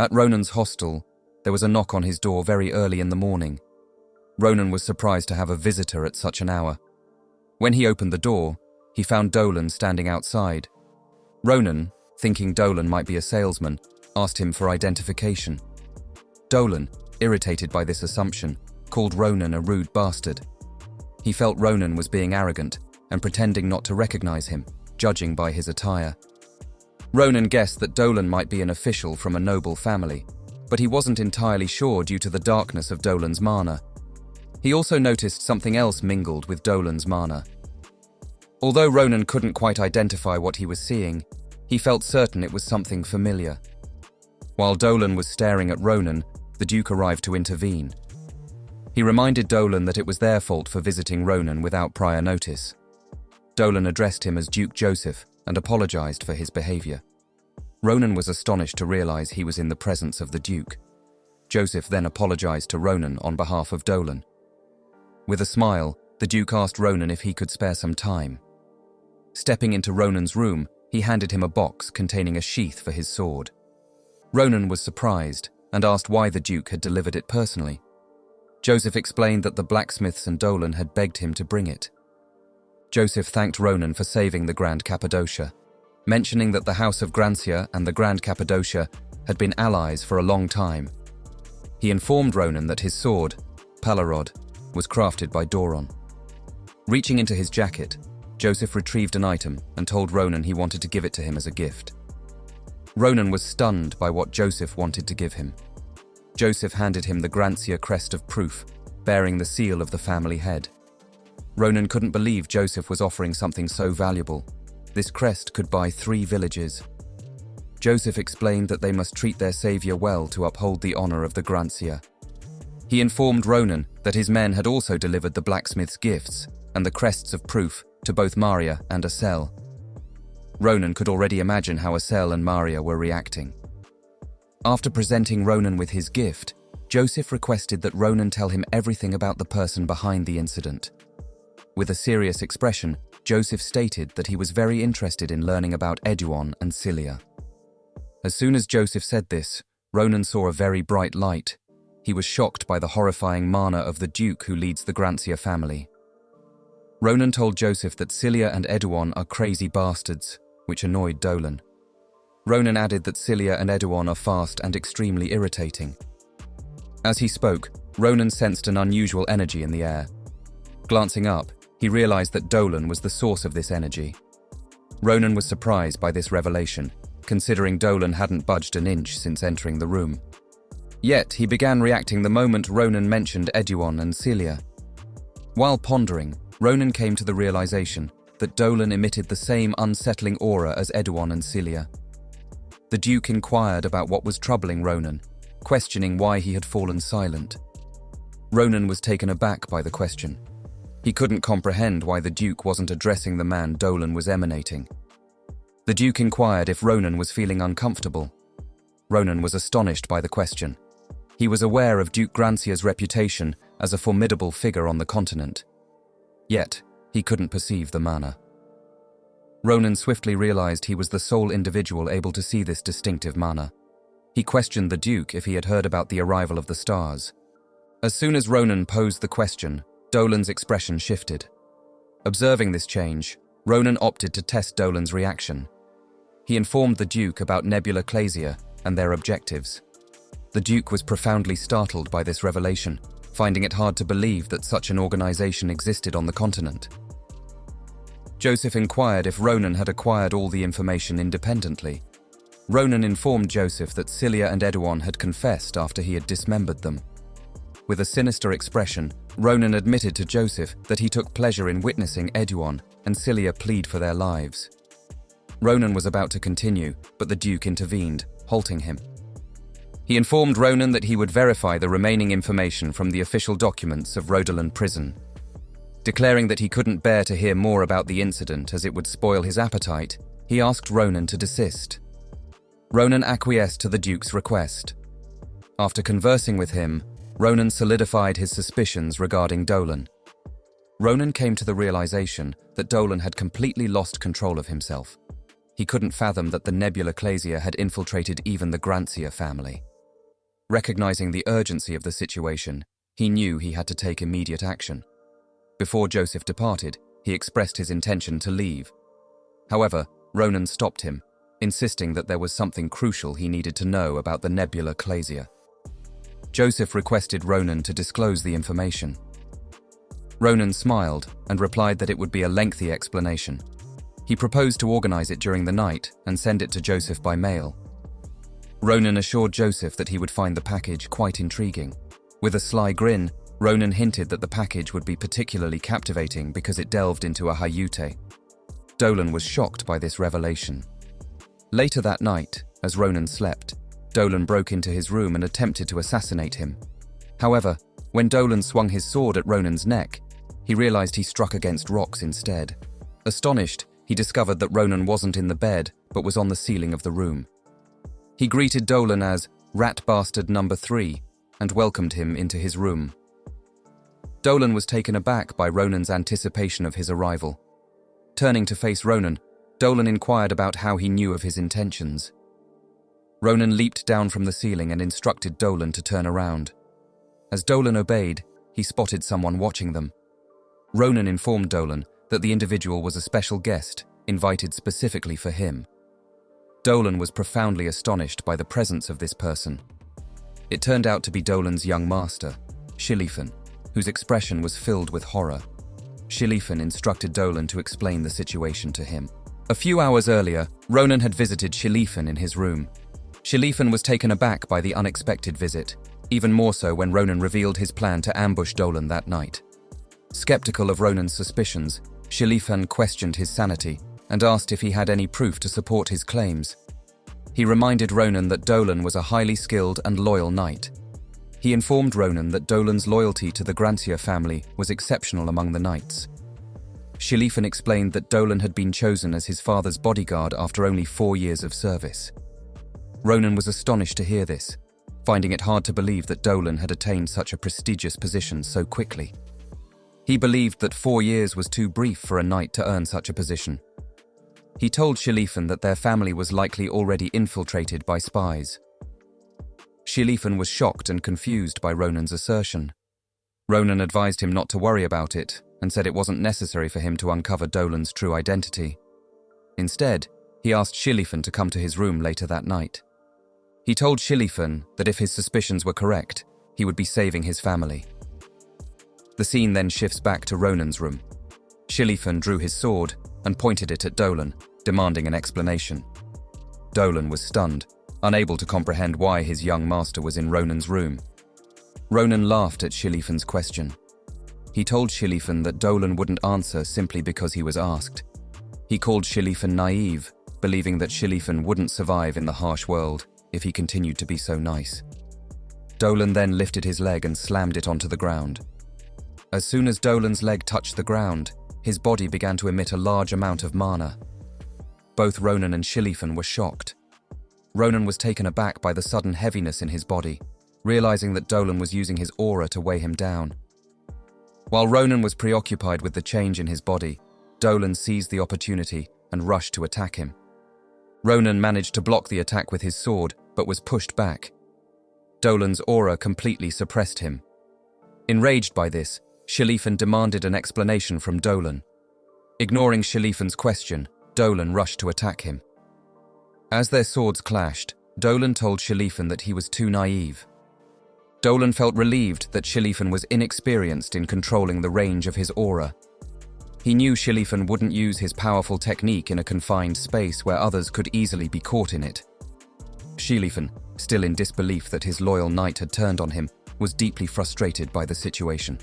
At Ronan's hostel, there was a knock on his door very early in the morning. Ronan was surprised to have a visitor at such an hour. When he opened the door, he found Dolan standing outside. Ronan, thinking Dolan might be a salesman, asked him for identification. Dolan, irritated by this assumption, called Ronan a rude bastard. He felt Ronan was being arrogant and pretending not to recognize him, judging by his attire. Ronan guessed that Dolan might be an official from a noble family, but he wasn't entirely sure due to the darkness of Dolan's mana. He also noticed something else mingled with Dolan's mana. Although Ronan couldn't quite identify what he was seeing, he felt certain it was something familiar. While Dolan was staring at Ronan, the Duke arrived to intervene. He reminded Dolan that it was their fault for visiting Ronan without prior notice. Dolan addressed him as Duke Joseph and apologized for his behavior. Ronan was astonished to realize he was in the presence of the Duke. Joseph then apologized to Ronan on behalf of Dolan. With a smile, the Duke asked Ronan if he could spare some time. Stepping into Ronan's room, he handed him a box containing a sheath for his sword. Ronan was surprised and asked why the Duke had delivered it personally. Joseph explained that the blacksmiths and Dolan had begged him to bring it. Joseph thanked Ronan for saving the Grand Cappadocia, mentioning that the House of Grancia and the Grand Cappadocia had been allies for a long time. He informed Ronan that his sword, Palarod, was crafted by Doron. Reaching into his jacket, Joseph retrieved an item and told Ronan he wanted to give it to him as a gift. Ronan was stunned by what Joseph wanted to give him. Joseph handed him the Grancia crest of proof, bearing the seal of the family head. Ronan couldn't believe Joseph was offering something so valuable. This crest could buy 3 villages. Joseph explained that they must treat their savior well to uphold the honor of the Grancia. He informed Ronan that his men had also delivered the blacksmith's gifts and the crests of proof to both Maria and Asel. Ronan could already imagine how Asel and Maria were reacting. After presenting Ronan with his gift, Joseph requested that Ronan tell him everything about the person behind the incident. With a serious expression, Joseph stated that he was very interested in learning about Eduon and Cilia. As soon as Joseph said this, Ronan saw a very bright light. He was shocked by the horrifying mana of the Duke who leads the Grancia family. Ronan told Joseph that Cilia and Eduon are crazy bastards, which annoyed Dolan. Ronan added that Cilia and Eduon are fast and extremely irritating. As he spoke, Ronan sensed an unusual energy in the air. Glancing up, he realized that Dolan was the source of this energy. Ronan was surprised by this revelation, considering Dolan hadn't budged an inch since entering the room. Yet, he began reacting the moment Ronan mentioned Eduon and Cilia. While pondering, Ronan came to the realization that Dolan emitted the same unsettling aura as Eduon and Cilia. The Duke inquired about what was troubling Ronan, questioning why he had fallen silent. Ronan was taken aback by the question. He couldn't comprehend why the Duke wasn't addressing the man Dolan was emanating. The Duke inquired if Ronan was feeling uncomfortable. Ronan was astonished by the question. He was aware of Duke Grancia's reputation as a formidable figure on the continent. Yet, he couldn't perceive the mana. Ronan swiftly realized he was the sole individual able to see this distinctive mana. He questioned the Duke if he had heard about the arrival of the stars. As soon as Ronan posed the question, Dolan's expression shifted. Observing this change, Ronan opted to test Dolan's reaction. He informed the Duke about Nebula Clasia and their objectives. The Duke was profoundly startled by this revelation, finding it hard to believe that such an organization existed on the continent. Joseph inquired if Ronan had acquired all the information independently. Ronan informed Joseph that Cilia and Eduon had confessed after he had dismembered them. With a sinister expression, Ronan admitted to Joseph that he took pleasure in witnessing Eduon and Cilia plead for their lives. Ronan was about to continue, but the Duke intervened, halting him. He informed Ronan that he would verify the remaining information from the official documents of Rhodolan prison. Declaring that he couldn't bear to hear more about the incident as it would spoil his appetite, he asked Ronan to desist. Ronan acquiesced to the Duke's request. After conversing with him, Ronan solidified his suspicions regarding Dolan. Ronan came to the realization that Dolan had completely lost control of himself. He couldn't fathom that the Nebula Clasia had infiltrated even the Grancia family. Recognizing the urgency of the situation, he knew he had to take immediate action. Before Joseph departed, he expressed his intention to leave. However, Ronan stopped him, insisting that there was something crucial he needed to know about the nebula Clasia. Joseph requested Ronan to disclose the information. Ronan smiled and replied that it would be a lengthy explanation. He proposed to organize it during the night and send it to Joseph by mail. Ronan assured Joseph that he would find the package quite intriguing. With a sly grin, Ronan hinted that the package would be particularly captivating because it delved into a Hayute. Dolan was shocked by this revelation. Later that night, as Ronan slept, Dolan broke into his room and attempted to assassinate him. However, when Dolan swung his sword at Ronan's neck, he realized he struck against rocks instead. Astonished, he discovered that Ronan wasn't in the bed, but was on the ceiling of the room. He greeted Dolan as Rat Bastard Number 3 and welcomed him into his room. Dolan was taken aback by Ronan's anticipation of his arrival. Turning to face Ronan, Dolan inquired about how he knew of his intentions. Ronan leaped down from the ceiling and instructed Dolan to turn around. As Dolan obeyed, he spotted someone watching them. Ronan informed Dolan that the individual was a special guest, invited specifically for him. Dolan was profoundly astonished by the presence of this person. It turned out to be Dolan's young master, Shilifan, whose expression was filled with horror. Shilifan instructed Dolan to explain the situation to him. A few hours earlier, Ronan had visited Shilifan in his room. Shilifan was taken aback by the unexpected visit, even more so when Ronan revealed his plan to ambush Dolan that night. Skeptical of Ronan's suspicions, Shilifan questioned his sanity and asked if he had any proof to support his claims. He reminded Ronan that Dolan was a highly skilled and loyal knight. He informed Ronan that Dolan's loyalty to the Grancia family was exceptional among the knights. Shilifan explained that Dolan had been chosen as his father's bodyguard after only 4 years of service. Ronan was astonished to hear this, finding it hard to believe that Dolan had attained such a prestigious position so quickly. He believed that 4 years was too brief for a knight to earn such a position. He told Shilifan that their family was likely already infiltrated by spies. Shilifan was shocked and confused by Ronan's assertion. Ronan advised him not to worry about it and said it wasn't necessary for him to uncover Dolan's true identity. Instead, he asked Shilifan to come to his room later that night. He told Shilifan that if his suspicions were correct, he would be saving his family. The scene then shifts back to Ronan's room. Shilifan drew his sword and pointed it at Dolan, demanding an explanation. Dolan was stunned, unable to comprehend why his young master was in Ronan's room. Ronan laughed at Shilifan's question. He told Shilifan that Dolan wouldn't answer simply because he was asked. He called Shilifan naive, believing that Shilifan wouldn't survive in the harsh world if he continued to be so nice. Dolan then lifted his leg and slammed it onto the ground. As soon as Dolan's leg touched the ground, his body began to emit a large amount of mana. Both Ronan and Shilifan were shocked. Ronan was taken aback by the sudden heaviness in his body, realizing that Dolan was using his aura to weigh him down. While Ronan was preoccupied with the change in his body, Dolan seized the opportunity and rushed to attack him. Ronan managed to block the attack with his sword, but was pushed back. Dolan's aura completely suppressed him. Enraged by this, Shilifan demanded an explanation from Dolan. Ignoring Shilifan's question, Dolan rushed to attack him. As their swords clashed, Dolan told Shilifan that he was too naive. Dolan felt relieved that Shilifan was inexperienced in controlling the range of his aura. He knew Shilifan wouldn't use his powerful technique in a confined space where others could easily be caught in it. Shilifan, still in disbelief that his loyal knight had turned on him, was deeply frustrated by the situation.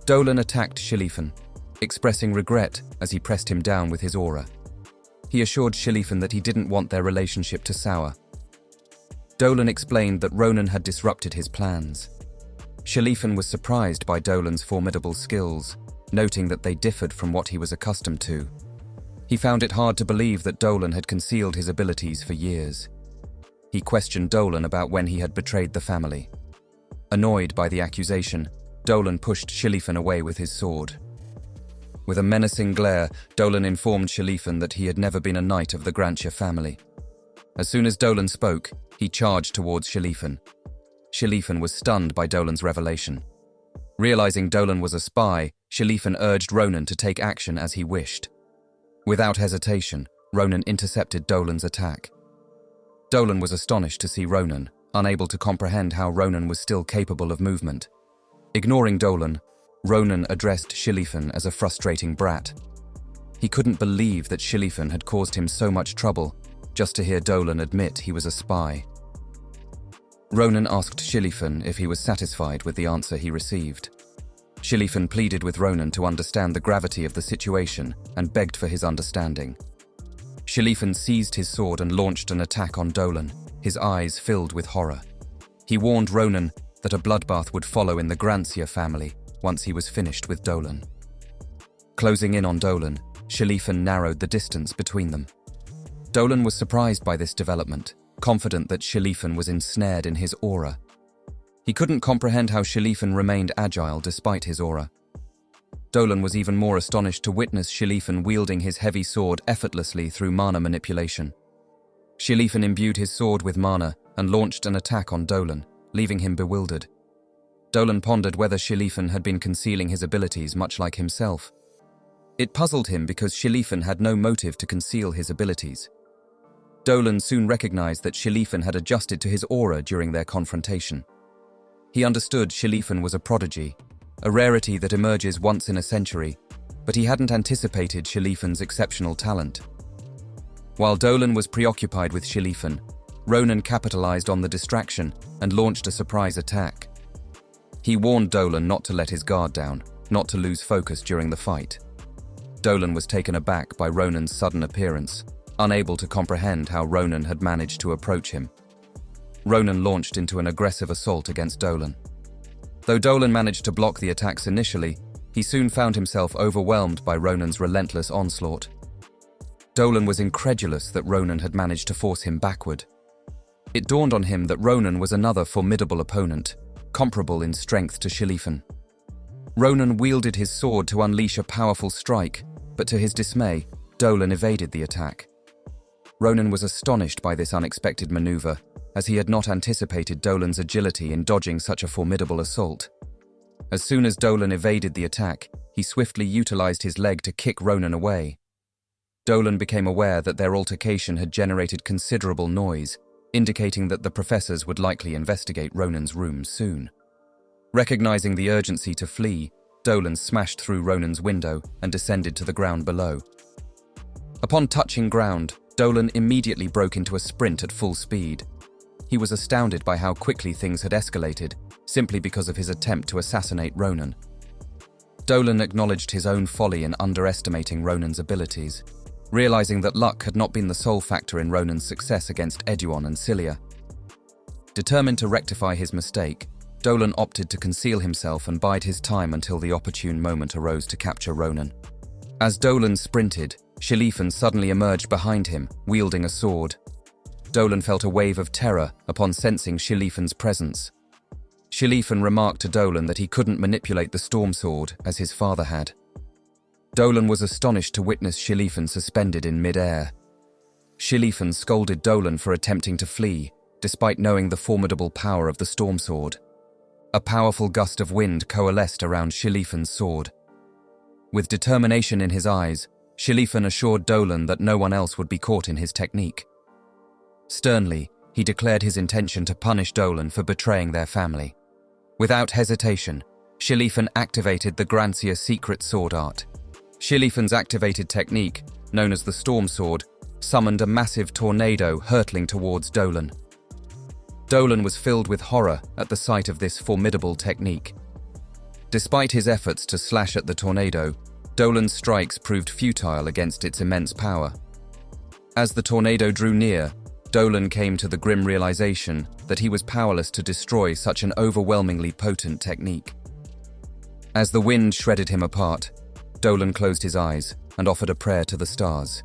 Dolan attacked Shilifan, expressing regret as he pressed him down with his aura. He assured Shilifan that he didn't want their relationship to sour. Dolan explained that Ronan had disrupted his plans. Shilifan was surprised by Dolan's formidable skills, noting that they differed from what he was accustomed to. He found it hard to believe that Dolan had concealed his abilities for years. He questioned Dolan about when he had betrayed the family. Annoyed by the accusation, Dolan pushed Shilifan away with his sword. With a menacing glare, Dolan informed Shilifan that he had never been a knight of the Grancia family. As soon as Dolan spoke, he charged towards Shilifan. KingLeywin was stunned by Dolan's revelation. Realizing Dolan was a spy, KingLeywin urged Ronan to take action as he wished. Without hesitation, Ronan intercepted Dolan's attack. Dolan was astonished to see Ronan, unable to comprehend how Ronan was still capable of movement. Ignoring Dolan, Ronan addressed KingLeywin as a frustrating brat. He couldn't believe that KingLeywin had caused him so much trouble, just to hear Dolan admit he was a spy. Ronan asked KingLeywin if he was satisfied with the answer he received. KingLeywin pleaded with Ronan to understand the gravity of the situation and begged for his understanding. KingLeywin seized his sword and launched an attack on Dolan, his eyes filled with horror. He warned Ronan that a bloodbath would follow in the Grancia family once he was finished with Dolan. Closing in on Dolan, KingLeywin narrowed the distance between them. Dolan was surprised by this development, confident that KingLeywin was ensnared in his aura. He couldn't comprehend how KingLeywin remained agile despite his aura. Dolan was even more astonished to witness KingLeywin wielding his heavy sword effortlessly through mana manipulation. KingLeywin imbued his sword with mana and launched an attack on Dolan, leaving him bewildered. Dolan pondered whether KingLeywin had been concealing his abilities much like himself. It puzzled him because KingLeywin had no motive to conceal his abilities. Dolan soon recognized that KingLeywin had adjusted to his aura during their confrontation. He understood KingLeywin was a prodigy, a rarity that emerges once in a century, but he hadn't anticipated KingLeywin's exceptional talent. While Dolan was preoccupied with KingLeywin, Ronan capitalized on the distraction and launched a surprise attack. He warned Dolan not to let his guard down, not to lose focus during the fight. Dolan was taken aback by Ronan's sudden appearance, unable to comprehend how Ronan had managed to approach him. Ronan launched into an aggressive assault against Dolan. Though Dolan managed to block the attacks initially, he soon found himself overwhelmed by Ronan's relentless onslaught. Dolan was incredulous that Ronan had managed to force him backward. It dawned on him that Ronan was another formidable opponent, comparable in strength to KingLeywin. Ronan wielded his sword to unleash a powerful strike, but to his dismay, Dolan evaded the attack. Ronan was astonished by this unexpected maneuver, as he had not anticipated Dolan's agility in dodging such a formidable assault. As soon as Dolan evaded the attack, he swiftly utilized his leg to kick Ronan away. Dolan became aware that their altercation had generated considerable noise, indicating that the professors would likely investigate Ronan's room soon. Recognizing the urgency to flee, Dolan smashed through Ronan's window and descended to the ground below. Upon touching ground, Dolan immediately broke into a sprint at full speed. He was astounded by how quickly things had escalated, simply because of his attempt to assassinate Ronan. Dolan acknowledged his own folly in underestimating Ronan's abilities, realizing that luck had not been the sole factor in Ronan's success against Eduon and Cilia. Determined to rectify his mistake, Dolan opted to conceal himself and bide his time until the opportune moment arose to capture Ronan. As Dolan sprinted, KingLeywin suddenly emerged behind him, wielding a sword. Dolan felt a wave of terror upon sensing KingLeywin's presence. KingLeywin remarked to Dolan that he couldn't manipulate the storm sword as his father had. Dolan was astonished to witness KingLeywin suspended in mid-air. KingLeywin scolded Dolan for attempting to flee, despite knowing the formidable power of the storm sword. A powerful gust of wind coalesced around KingLeywin's sword. With determination in his eyes, KingLeywin assured Dolan that no one else would be caught in his technique. Sternly, he declared his intention to punish Dolan for betraying their family. Without hesitation, KingLeywin activated the Grancia secret sword art. KingLeywin's activated technique, known as the Storm Sword, summoned a massive tornado hurtling towards Dolan. Dolan was filled with horror at the sight of this formidable technique. Despite his efforts to slash at the tornado, Dolan's strikes proved futile against its immense power. As the tornado drew near, Dolan came to the grim realization that he was powerless to destroy such an overwhelmingly potent technique. As the wind shredded him apart, Dolan closed his eyes and offered a prayer to the stars.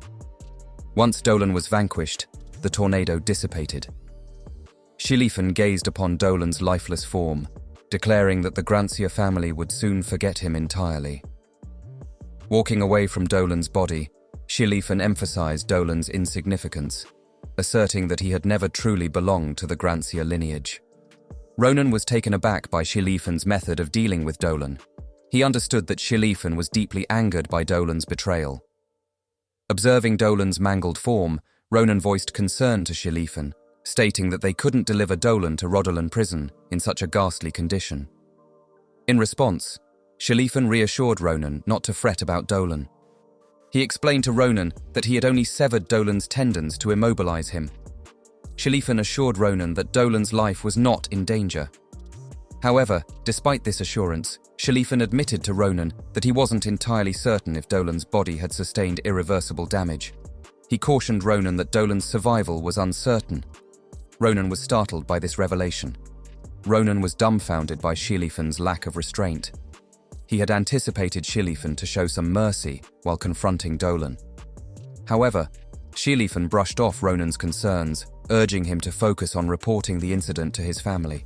Once Dolan was vanquished, the tornado dissipated. KingLeywin gazed upon Dolan's lifeless form, declaring that the Grancia family would soon forget him entirely. Walking away from Dolan's body, KingLeywin emphasized Dolan's insignificance, asserting that he had never truly belonged to the Grancia lineage. Ronan was taken aback by KingLeywin.Manhwas' method of dealing with Dolan. He understood that KingLeywin.Manhwas was deeply angered by Dolan's betrayal. Observing Dolan's mangled form, Ronan voiced concern to KingLeywin.Manhwas, stating that they couldn't deliver Dolan to Rodolan prison in such a ghastly condition. In response, KingLeywin.Manhwas reassured Ronan not to fret about Dolan. He explained to Ronan that he had only severed Dolan's tendons to immobilize him. KingLeywin.Manhwas assured Ronan that Dolan's life was not in danger. However, despite this assurance, KingLeywin.Manhwas admitted to Ronan that he wasn't entirely certain if Dolan's body had sustained irreversible damage. He cautioned Ronan that Dolan's survival was uncertain. Ronan was startled by this revelation. Ronan was dumbfounded by KingLeywin.Manhwas' lack of restraint. He had anticipated KingLeywin.Manhwas to show some mercy while confronting Dolan. However, KingLeywin.Manhwas brushed off Ronan's concerns, urging him to focus on reporting the incident to his family.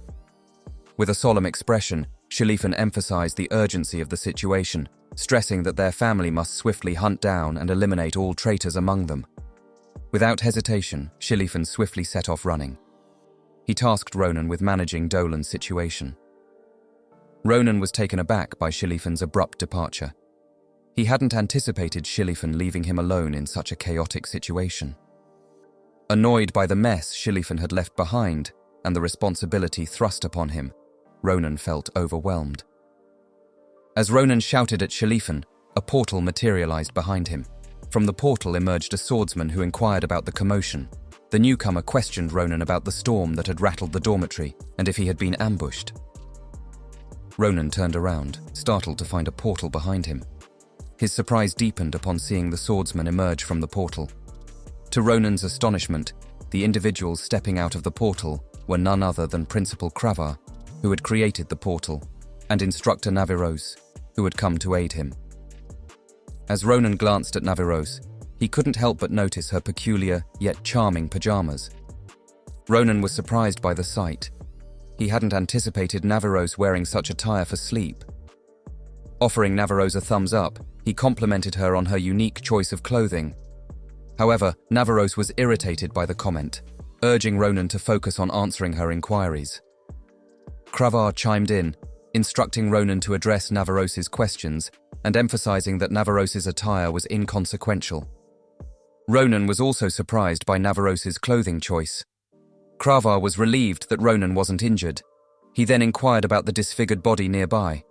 With a solemn expression, KingLeywin.Manhwas emphasized the urgency of the situation, stressing that their family must swiftly hunt down and eliminate all traitors among them. Without hesitation, KingLeywin.Manhwas swiftly set off running. He tasked Ronan with managing Dolan's situation. Ronan was taken aback by KingLeywin.Manhwas' abrupt departure. He hadn't anticipated KingLeywin.Manhwas leaving him alone in such a chaotic situation. Annoyed by the mess KingLeywin.Manhwas had left behind and the responsibility thrust upon him, Ronan felt overwhelmed. As Ronan shouted at KingLeywin.Manhwas, a portal materialized behind him. From the portal emerged a swordsman who inquired about the commotion. The newcomer questioned Ronan about the storm that had rattled the dormitory and if he had been ambushed. Ronan turned around, startled to find a portal behind him. His surprise deepened upon seeing the swordsman emerge from the portal. To Ronan's astonishment, the individuals stepping out of the portal were none other than Principal Kravar, who had created the portal, and Instructor Naviros, who had come to aid him. As Ronan glanced at Naviros, he couldn't help but notice her peculiar yet charming pajamas. Ronan was surprised by the sight. He hadn't anticipated Naviros wearing such attire for sleep. Offering Naviros a thumbs up, he complimented her on her unique choice of clothing. However, Naviros was irritated by the comment, urging Ronan to focus on answering her inquiries. Kravar chimed in, instructing Ronan to address Navaros's questions and emphasizing that Navaros's attire was inconsequential. Ronan was also surprised by Navaros's clothing choice. Kravar was relieved that Ronan wasn't injured. He then inquired about the disfigured body nearby.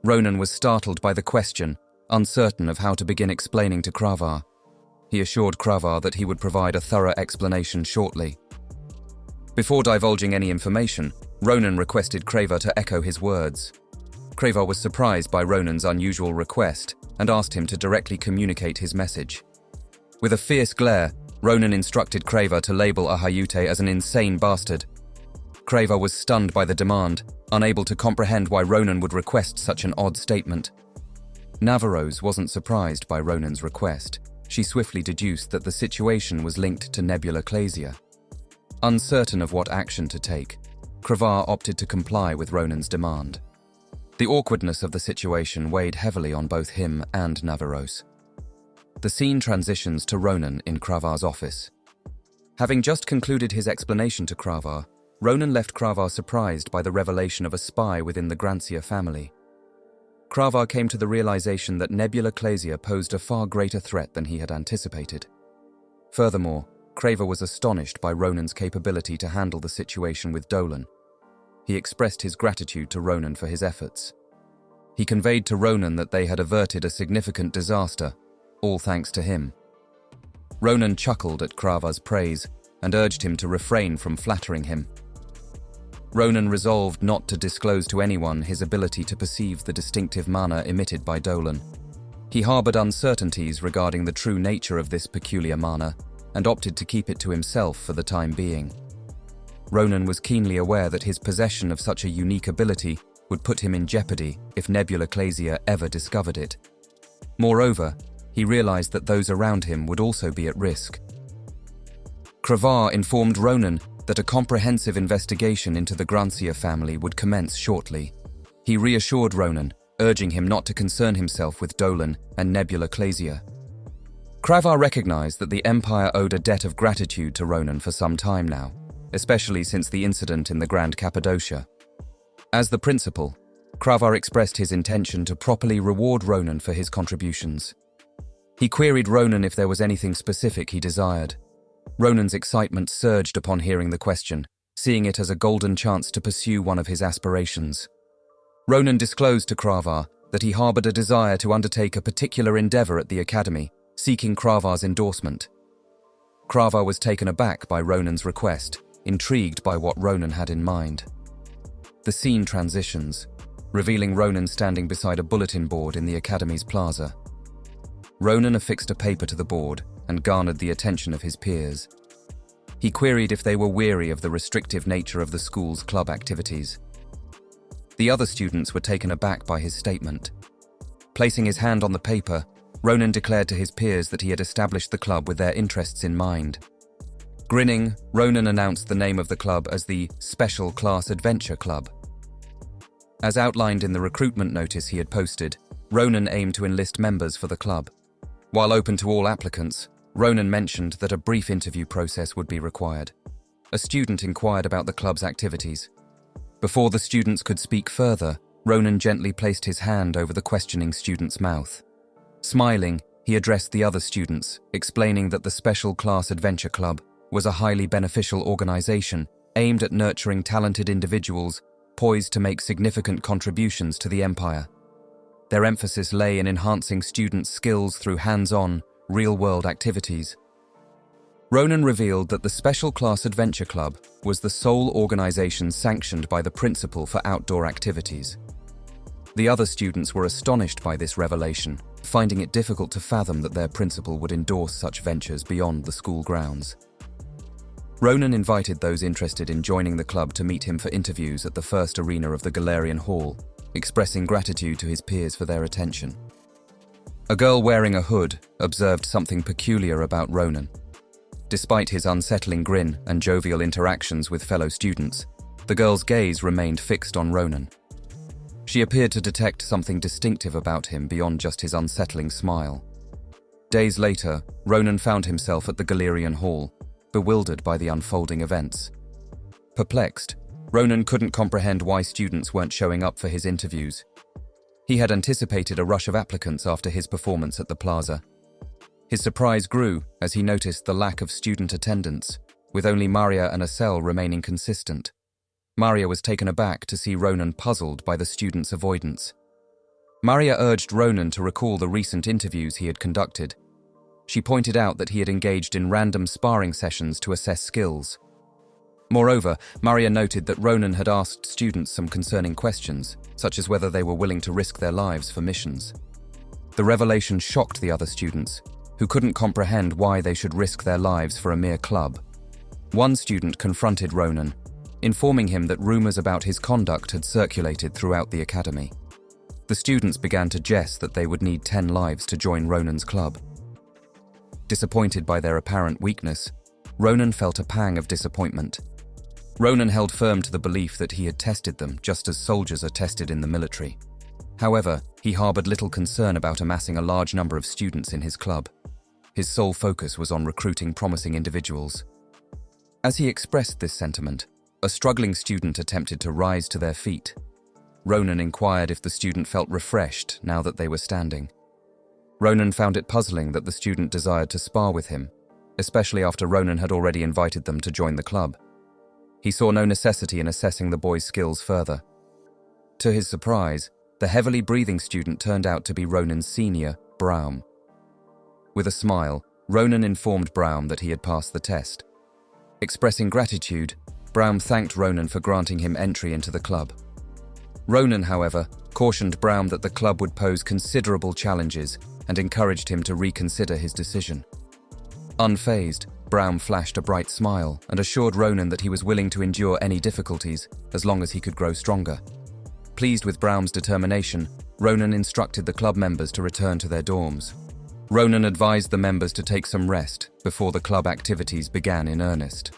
Ronan was startled by the question, uncertain of how to begin explaining to Kravar. He assured Kravar that he would provide a thorough explanation shortly. Before divulging any information, Ronan requested Kravar to echo his words. Kravar was surprised by Ronan's unusual request and asked him to directly communicate his message. With a fierce glare, Ronan instructed Kravar to label Ahayute as an insane bastard. Kravar was stunned by the demand, unable to comprehend why Ronan would request such an odd statement. Navarose wasn't surprised by Ronan's request. She swiftly deduced that the situation was linked to Nebula Clasia. Uncertain of what action to take, Kravar opted to comply with Ronan's demand. The awkwardness of the situation weighed heavily on both him and Navarose. The scene transitions to Ronan in Kravar's office. Having just concluded his explanation to Kravar, Ronan left Kravar surprised by the revelation of a spy within the Grancia family. Kravar came to the realization that Nebula Clasia posed a far greater threat than he had anticipated. Furthermore, Kravar was astonished by Ronan's capability to handle the situation with Dolan. He expressed his gratitude to Ronan for his efforts. He conveyed to Ronan that they had averted a significant disaster, all thanks to him. Ronan chuckled at Kravar's praise and urged him to refrain from flattering him. Ronan resolved not to disclose to anyone his ability to perceive the distinctive mana emitted by Dolan. He harbored uncertainties regarding the true nature of this peculiar mana and opted to keep it to himself for the time being. Ronan was keenly aware that his possession of such a unique ability would put him in jeopardy if Nebula Clasia ever discovered it. Moreover, he realized that those around him would also be at risk. Kravar informed Ronan that a comprehensive investigation into the Grancia family would commence shortly. He reassured Ronan, urging him not to concern himself with Dolan and Nebula Clasia. Kravar recognized that the Empire owed a debt of gratitude to Ronan for some time now, especially since the incident in the Grand Cappadocia. As the principal, Kravar expressed his intention to properly reward Ronan for his contributions. He queried Ronan if there was anything specific he desired. Ronan's excitement surged upon hearing the question, seeing it as a golden chance to pursue one of his aspirations. Ronan disclosed to Kravar that he harbored a desire to undertake a particular endeavor at the academy, seeking Kravar's endorsement. Kravar was taken aback by Ronan's request, intrigued by what Ronan had in mind. The scene transitions, revealing Ronan standing beside a bulletin board in the academy's plaza. Ronan affixed a paper to the board and garnered the attention of his peers. He queried if they were weary of the restrictive nature of the school's club activities. The other students were taken aback by his statement. Placing his hand on the paper, Ronan declared to his peers that he had established the club with their interests in mind. Grinning, Ronan announced the name of the club as the Special Class Adventure Club. As outlined in the recruitment notice he had posted, Ronan aimed to enlist members for the club. While open to all applicants, Ronan mentioned that a brief interview process would be required. A student inquired about the club's activities. Before the students could speak further, Ronan gently placed his hand over the questioning student's mouth. Smiling, he addressed the other students, explaining that the Special Class Adventure Club was a highly beneficial organization aimed at nurturing talented individuals poised to make significant contributions to the Empire. Their emphasis lay in enhancing students' skills through hands-on, real-world activities. Ronan revealed that the Special Class Adventure Club was the sole organization sanctioned by the principal for outdoor activities. The other students were astonished by this revelation, finding it difficult to fathom that their principal would endorse such ventures beyond the school grounds. Ronan invited those interested in joining the club to meet him for interviews at the first arena of the Galarian Hall, expressing gratitude to his peers for their attention. A girl wearing a hood observed something peculiar about Ronan. Despite his unsettling grin and jovial interactions with fellow students, the girl's gaze remained fixed on Ronan. She appeared to detect something distinctive about him beyond just his unsettling smile. Days later, Ronan found himself at the Galarian Hall, bewildered by the unfolding events. Perplexed, Ronan couldn't comprehend why students weren't showing up for his interviews. He had anticipated a rush of applicants after his performance at the plaza. His surprise grew as he noticed the lack of student attendance, with only Maria and Acel remaining consistent. Maria was taken aback to see Ronan puzzled by the students' avoidance. Maria urged Ronan to recall the recent interviews he had conducted. She pointed out that he had engaged in random sparring sessions to assess skills. Moreover, Maria noted that Ronan had asked students some concerning questions, such as whether they were willing to risk their lives for missions. The revelation shocked the other students, who couldn't comprehend why they should risk their lives for a mere club. One student confronted Ronan, informing him that rumors about his conduct had circulated throughout the academy. The students began to jest that they would need 10 lives to join Ronan's club. Disappointed by their apparent weakness, Ronan felt a pang of disappointment. Ronan held firm to the belief that he had tested them just as soldiers are tested in the military. However, he harbored little concern about amassing a large number of students in his club. His sole focus was on recruiting promising individuals. As he expressed this sentiment, a struggling student attempted to rise to their feet. Ronan inquired if the student felt refreshed now that they were standing. Ronan found it puzzling that the student desired to spar with him, especially after Ronan had already invited them to join the club. He saw no necessity in assessing the boy's skills further. To his surprise, the heavily breathing student turned out to be Ronan's senior, Braum. With a smile, Ronan informed Braum that he had passed the test. Expressing gratitude, Braum thanked Ronan for granting him entry into the club. Ronan, however, cautioned Braum that the club would pose considerable challenges and encouraged him to reconsider his decision. Unfazed, Braum flashed a bright smile and assured Ronan that he was willing to endure any difficulties as long as he could grow stronger. Pleased with Braum's determination, Ronan instructed the club members to return to their dorms. Ronan advised the members to take some rest before the club activities began in earnest.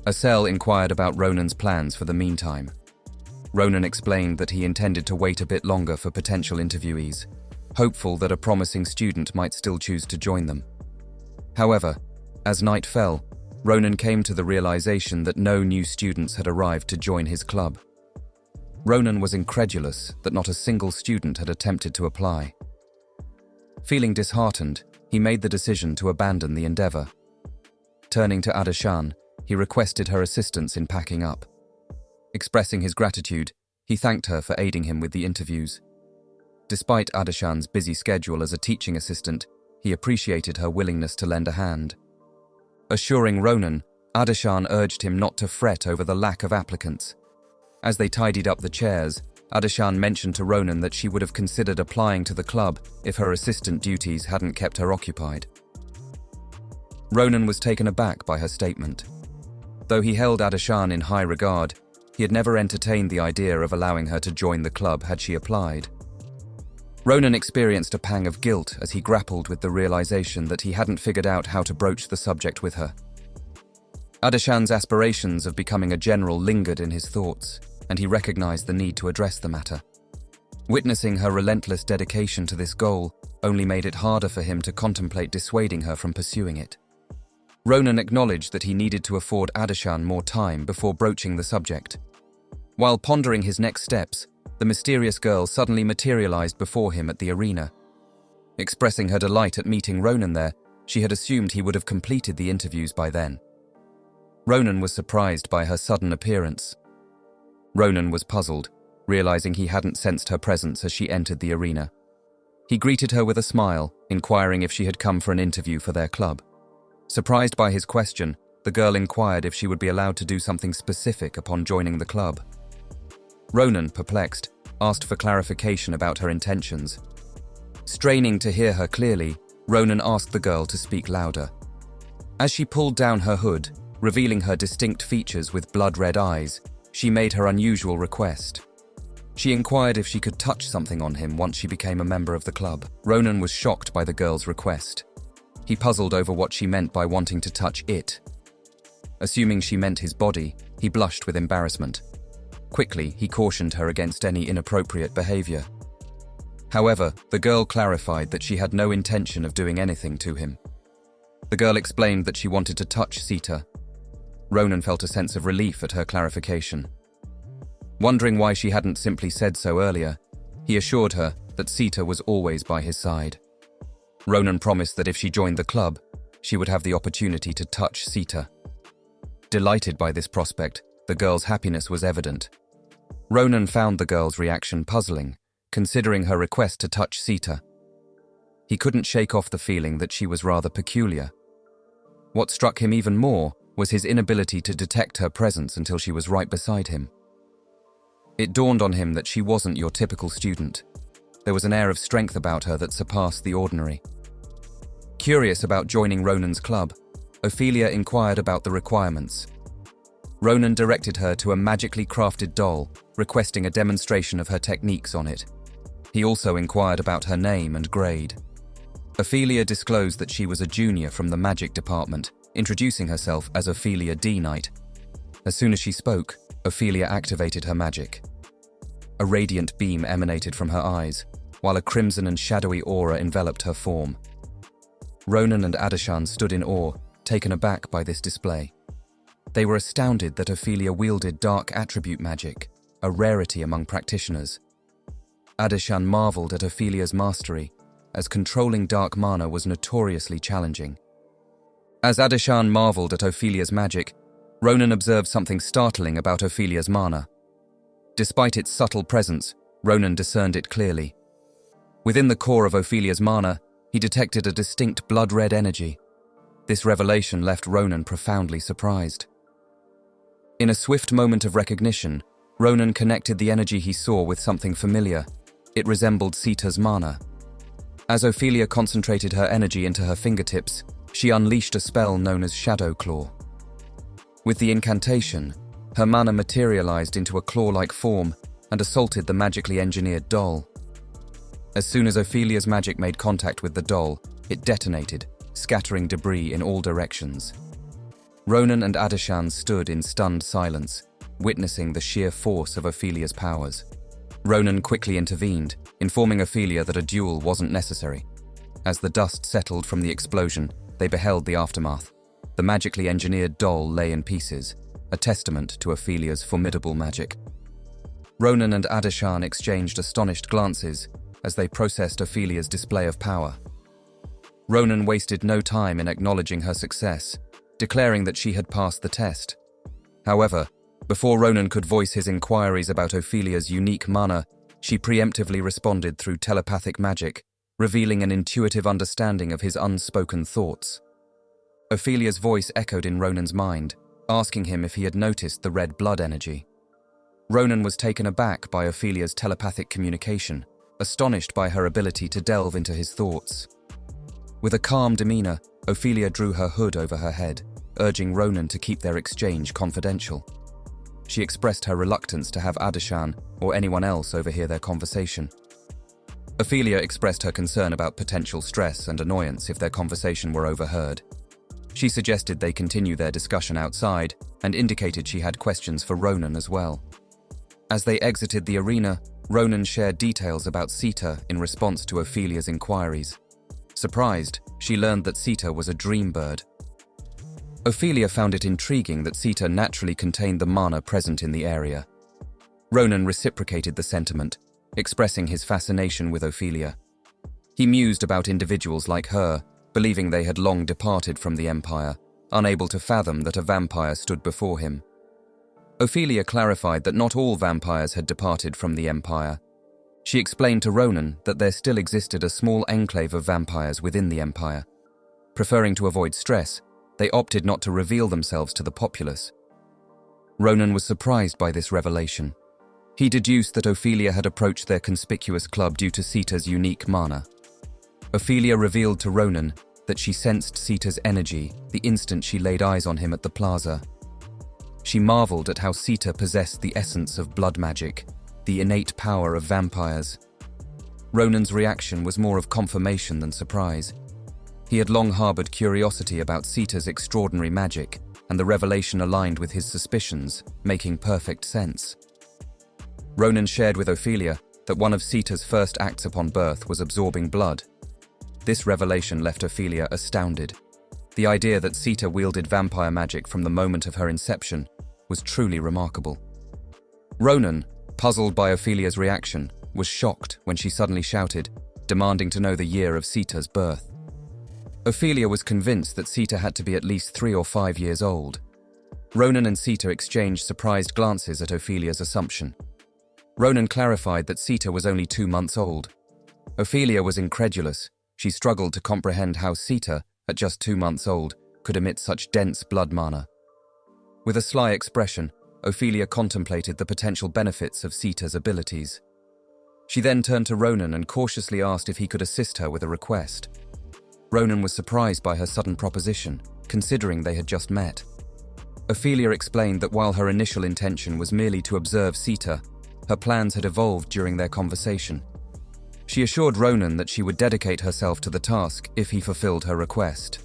Acel inquired about Ronan's plans for the meantime. Ronan explained that he intended to wait a bit longer for potential interviewees, hopeful that a promising student might still choose to join them. However, as night fell, Ronan came to the realization that no new students had arrived to join his club. Ronan was incredulous that not a single student had attempted to apply. Feeling disheartened, he made the decision to abandon the endeavor. Turning to Adeshan, he requested her assistance in packing up. Expressing his gratitude, he thanked her for aiding him with the interviews. Despite Adeshan's busy schedule as a teaching assistant, he appreciated her willingness to lend a hand. Assuring Ronan, Adeshan urged him not to fret over the lack of applicants. As they tidied up the chairs, Adeshan mentioned to Ronan that she would have considered applying to the club if her assistant duties hadn't kept her occupied. Ronan was taken aback by her statement. Though he held Adeshan in high regard, he had never entertained the idea of allowing her to join the club had she applied. Ronan experienced a pang of guilt as he grappled with the realization that he hadn't figured out how to broach the subject with her. Adeshan's aspirations of becoming a general lingered in his thoughts, and he recognized the need to address the matter. Witnessing her relentless dedication to this goal only made it harder for him to contemplate dissuading her from pursuing it. Ronan acknowledged that he needed to afford Adeshan more time before broaching the subject. While pondering his next steps, the mysterious girl suddenly materialized before him at the arena. Expressing her delight at meeting Ronan there, she had assumed he would have completed the interviews by then. Ronan was surprised by her sudden appearance. Ronan was puzzled, realizing he hadn't sensed her presence as she entered the arena. He greeted her with a smile, inquiring if she had come for an interview for their club. Surprised by his question, the girl inquired if she would be allowed to do something specific upon joining the club. Ronan, perplexed, asked for clarification about her intentions. Straining to hear her clearly, Ronan asked the girl to speak louder. As she pulled down her hood, revealing her distinct features with blood-red eyes, she made her unusual request. She inquired if she could touch something on him once she became a member of the club. Ronan was shocked by the girl's request. He puzzled over what she meant by wanting to touch it. Assuming she meant his body, he blushed with embarrassment. Quickly, he cautioned her against any inappropriate behavior. However, the girl clarified that she had no intention of doing anything to him. The girl explained that she wanted to touch Sita. Ronan felt a sense of relief at her clarification. Wondering why she hadn't simply said so earlier, he assured her that Sita was always by his side. Ronan promised that if she joined the club, she would have the opportunity to touch Sita. Delighted by this prospect, the girl's happiness was evident. Ronan found the girl's reaction puzzling, considering her request to touch Sita. He couldn't shake off the feeling that she was rather peculiar. What struck him even more was his inability to detect her presence until she was right beside him. It dawned on him that she wasn't your typical student. There was an air of strength about her that surpassed the ordinary. Curious about joining Ronan's club, Ophelia inquired about the requirements. Ronan directed her to a magically crafted doll, requesting a demonstration of her techniques on it. He also inquired about her name and grade. Ophelia disclosed that she was a junior from the magic department, introducing herself as Ophelia D. Knight. As soon as she spoke, Ophelia activated her magic. A radiant beam emanated from her eyes, while a crimson and shadowy aura enveloped her form. Ronan and Adeshan stood in awe, taken aback by this display. They were astounded that Ophelia wielded dark attribute magic, a rarity among practitioners. Adeshan marveled at Ophelia's mastery, as controlling dark mana was notoriously challenging. As Adeshan marveled at Ophelia's magic, Ronan observed something startling about Ophelia's mana. Despite its subtle presence, Ronan discerned it clearly. Within the core of Ophelia's mana, he detected a distinct blood-red energy. This revelation left Ronan profoundly surprised. In a swift moment of recognition, Ronan connected the energy he saw with something familiar. It resembled Sita's mana. As Ophelia concentrated her energy into her fingertips, she unleashed a spell known as Shadow Claw. With the incantation, her mana materialized into a claw-like form and assaulted the magically engineered doll. As soon as Ophelia's magic made contact with the doll, it detonated, scattering debris in all directions. Ronan and Adeshan stood in stunned silence, witnessing the sheer force of Ophelia's powers. Ronan quickly intervened, informing Ophelia that a duel wasn't necessary. As the dust settled from the explosion, they beheld the aftermath. The magically engineered doll lay in pieces, a testament to Ophelia's formidable magic. Ronan and Adeshan exchanged astonished glances as they processed Ophelia's display of power. Ronan wasted no time in acknowledging her success, declaring that she had passed the test. However, before Ronan could voice his inquiries about Ophelia's unique mana, she preemptively responded through telepathic magic, revealing an intuitive understanding of his unspoken thoughts. Ophelia's voice echoed in Ronan's mind, asking him if he had noticed the red blood energy. Ronan was taken aback by Ophelia's telepathic communication, astonished by her ability to delve into his thoughts. With a calm demeanor, Ophelia drew her hood over her head, urging Ronan to keep their exchange confidential. She expressed her reluctance to have Adeshan or anyone else overhear their conversation. Ophelia expressed her concern about potential stress and annoyance if their conversation were overheard. She suggested they continue their discussion outside and indicated she had questions for Ronan as well. As they exited the arena, Ronan shared details about Sita in response to Ophelia's inquiries. Surprised, she learned that Sita was a dream bird. Ophelia found it intriguing that Sita naturally contained the mana present in the area. Ronan reciprocated the sentiment, expressing his fascination with Ophelia. He mused about individuals like her, believing they had long departed from the Empire, unable to fathom that a vampire stood before him. Ophelia clarified that not all vampires had departed from the Empire. She explained to Ronan that there still existed a small enclave of vampires within the Empire. Preferring to avoid stress, they opted not to reveal themselves to the populace. Ronan was surprised by this revelation. He deduced that Ophelia had approached their conspicuous club due to Sita's unique mana. Ophelia revealed to Ronan that she sensed Sita's energy the instant she laid eyes on him at the plaza. She marveled at how Sita possessed the essence of blood magic, the innate power of vampires. Ronan's reaction was more of confirmation than surprise. He had long harbored curiosity about Sita's extraordinary magic, and the revelation aligned with his suspicions, making perfect sense. Ronan shared with Ophelia that one of Sita's first acts upon birth was absorbing blood. This revelation left Ophelia astounded. The idea that Sita wielded vampire magic from the moment of her inception was truly remarkable. Ronan, puzzled by Ophelia's reaction, was shocked when she suddenly shouted, demanding to know the year of Sita's birth. Ophelia was convinced that Sita had to be at least 3 or 5 years old. Ronan and Sita exchanged surprised glances at Ophelia's assumption. Ronan clarified that Sita was only 2 months old. Ophelia was incredulous. She struggled to comprehend how Sita, at just 2 months old, could emit such dense blood mana. With a sly expression, Ophelia contemplated the potential benefits of Sita's abilities. She then turned to Ronan and cautiously asked if he could assist her with a request. Ronan was surprised by her sudden proposition, considering they had just met. Ophelia explained that while her initial intention was merely to observe Sita, her plans had evolved during their conversation. She assured Ronan that she would dedicate herself to the task if he fulfilled her request.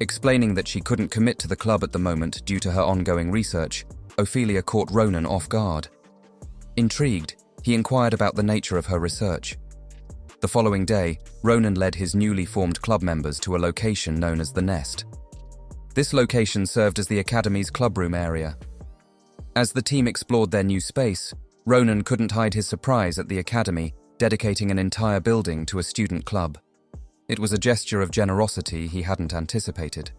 Explaining that she couldn't commit to the club at the moment due to her ongoing research, Ophelia caught Ronan off guard. Intrigued, he inquired about the nature of her research. The following day, Ronan led his newly formed club members to a location known as the Nest. This location served as the Academy's clubroom area. As the team explored their new space, Ronan couldn't hide his surprise at the Academy dedicating an entire building to a student club. It was a gesture of generosity he hadn't anticipated.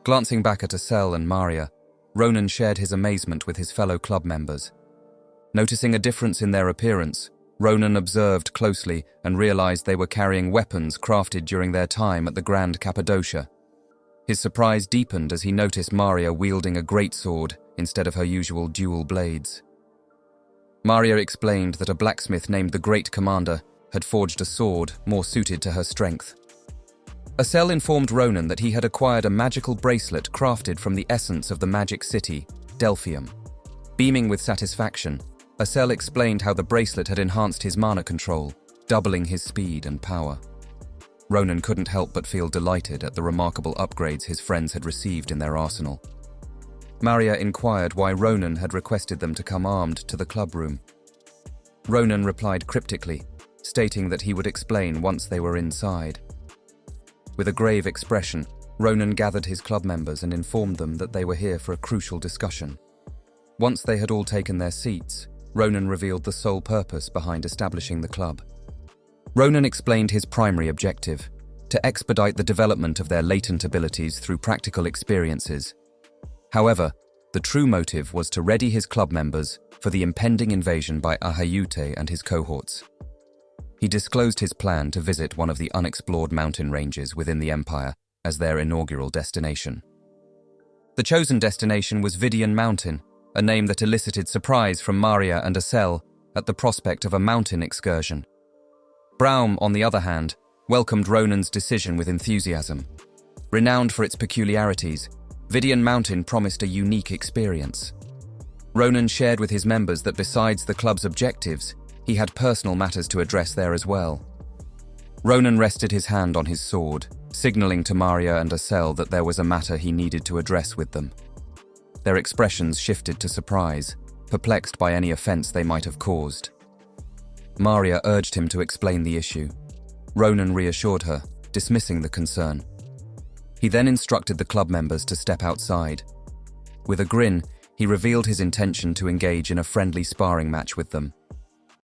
Glancing back at Asel and Maria, Ronan shared his amazement with his fellow club members. Noticing a difference in their appearance, Ronan observed closely and realized they were carrying weapons crafted during their time at the Grand Cappadocia. His surprise deepened as he noticed Maria wielding a greatsword instead of her usual dual blades. Maria explained that a blacksmith named the Great Commander had forged a sword more suited to her strength. Asel informed Ronan that he had acquired a magical bracelet crafted from the essence of the magic city, Delphium. Beaming with satisfaction, Asel explained how the bracelet had enhanced his mana control, doubling his speed and power. Ronan couldn't help but feel delighted at the remarkable upgrades his friends had received in their arsenal. Maria inquired why Ronan had requested them to come armed to the clubroom. Ronan replied cryptically, stating that he would explain once they were inside. With a grave expression, Ronan gathered his club members and informed them that they were here for a crucial discussion. Once they had all taken their seats, Ronan revealed the sole purpose behind establishing the club. Ronan explained his primary objective: to expedite the development of their latent abilities through practical experiences. However, the true motive was to ready his club members for the impending invasion by Ahayute and his cohorts. He disclosed his plan to visit one of the unexplored mountain ranges within the Empire as their inaugural destination. The chosen destination was Vidian Mountain, a name that elicited surprise from Maria and Acel at the prospect of a mountain excursion. Braum, on the other hand, welcomed Ronan's decision with enthusiasm. Renowned for its peculiarities, Vidian Mountain promised a unique experience. Ronan shared with his members that besides the club's objectives, he had personal matters to address there as well. Ronan rested his hand on his sword, signaling to Maria and Acel that there was a matter he needed to address with them. Their expressions shifted to surprise, perplexed by any offense they might have caused. Maria urged him to explain the issue. Ronan reassured her, dismissing the concern. He then instructed the club members to step outside. With a grin, he revealed his intention to engage in a friendly sparring match with them,